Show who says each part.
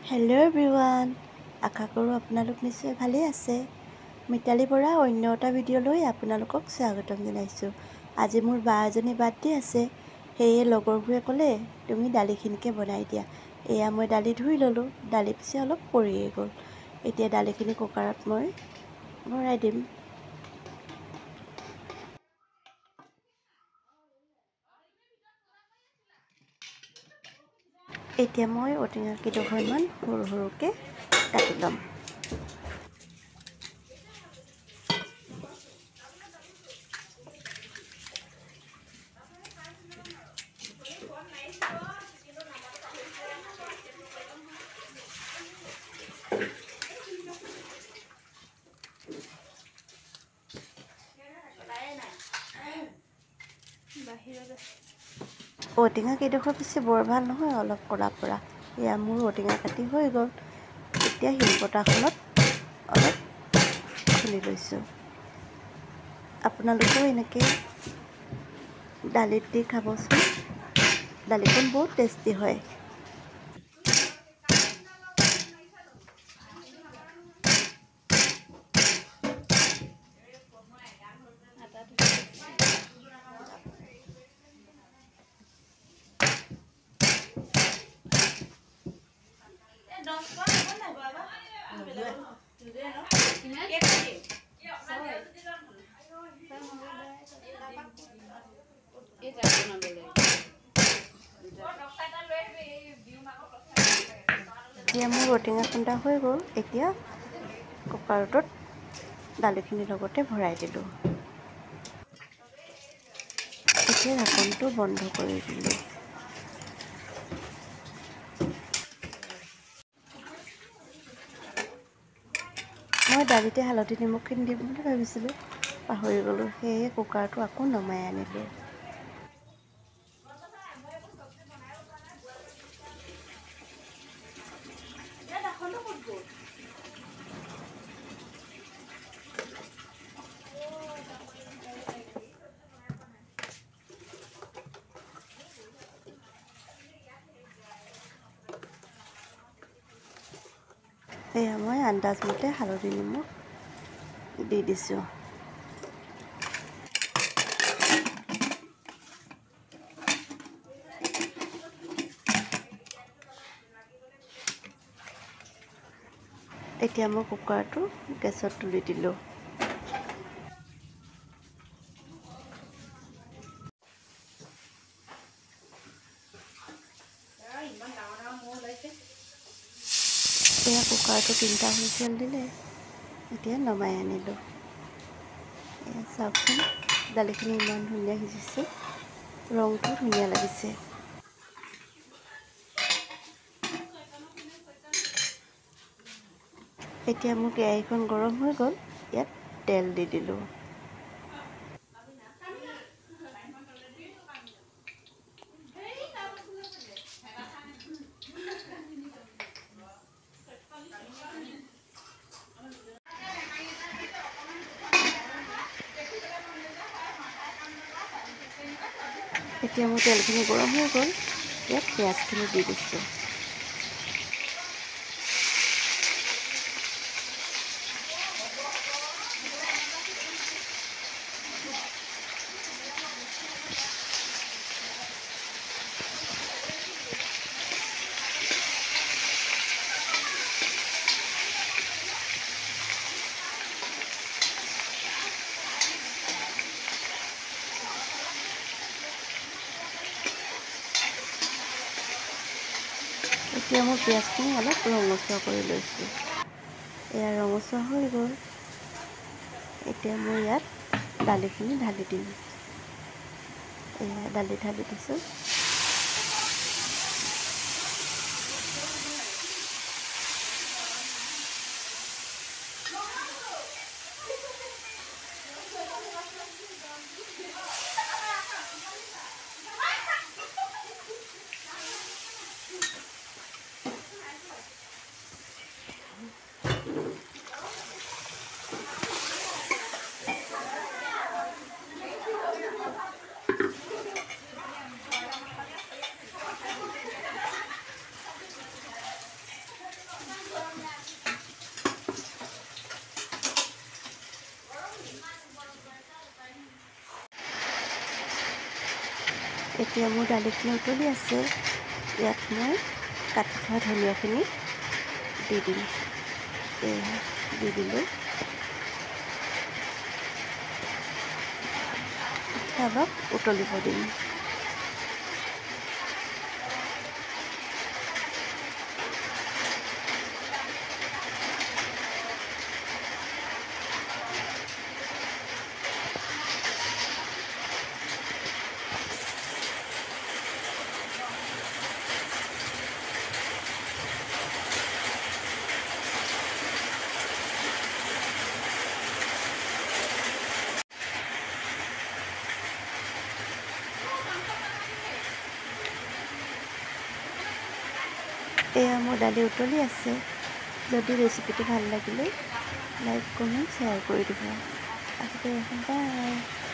Speaker 1: Hello' everyone, আশা কৰোঁ আপোনালোক নিশ্চয় ভালেই আছে। মিতালীৰ পৰা অন্য এটা ভিডিঅ'লৈ আপোনালোকক স্বাগতম জনাইছোঁ। আজি মোৰ বা এজনী বাৰ্থডে আছে, সেয়ে লগৰবোৰে ক'লে তুমি দালিখিনিকে বনাই দিয়া। এয়া মই দালি ধুই ল'লোঁ, দালি পিছে অলপ পৰিয়ে গ'ল। এতিয়া দালিখিনি কুকাৰত মই ভৰাই দিম। এতিয়া মই ঔটেঙা কেইডোখৰমান সৰু সৰুকৈ কাটি ল'ম। ঔটেঙা কেইডোখৰ পিছে বৰ ভাল নহয়, অলপ ক'লা পৰা। এয়া মোৰ ঔটেঙা কাটি হৈ গ'ল। এতিয়া শিলপতাখনত অলপ খুলি লৈছোঁ। আপোনালোকেও এনেকৈ দালিত দি খাবচোন, দালিখন বহুত টেষ্টি হয়। এতিয়া মোৰ ঔটেঙা খুন্দা হৈ গ'ল। এতিয়া কুকাৰটোত দালিখিনিৰ লগতে ভৰাই দিলোঁ। এতিয়া ঢাকনটো বন্ধ কৰি দিলোঁ। মই দালিতে হালধি নিমখখিনি দিম বুলি ভাবিছিলোঁ, পাহৰি গ'লোঁ। সেয়ে কুকাৰটো আকৌ নমাই আনিলোঁ। এয়া মই আন্দাজমতে হালধি নিমখ দি দিছোঁ। এতিয়া মই কুকাৰটো গেছত তুলি দিলোঁ। এয়া কুকাৰটো 3টা হুইচেল দিলে, এতিয়া নমাই আনিলোঁ। এয়া চাওকচোন, দালিখিনি ইমান ধুনীয়া সিজিছে, ৰংটো ধুনীয়া লাগিছে। এতিয়া মোৰ কেৰাহীখন গৰম হৈ গ'ল, ইয়াত তেল দি দিলোঁ। এতিয়া মোৰ তেলখিনি গৰম হৈ গ'ল, ইয়াত পিঁয়াজখিনি দি দিছোঁ। এতিয়া মোৰ পিঁয়াজখিনি অলপ ৰঙচুৱা কৰি লৈছোঁ। এয়া ৰঙচুৱা হৈ গ'ল। এতিয়া মই ইয়াত দালিখিনি ঢালি দিম। এয়া দালি ঢালি দিছোঁ। এতিয়া মোৰ দালিখিনি উতলি আছে। ইয়াত মই কাটি থোৱা ধনিয়াখিনি দি দিম। এয়া দি দিলোঁ। অলপ উতলিব দিম। এয়া মোৰ দালি উতলি আছে। যদি ৰেচিপিটো ভাল লাগিলে লাইক কমেণ্ট শ্বেয়াৰ কৰি দিব। আজিলৈ বাই।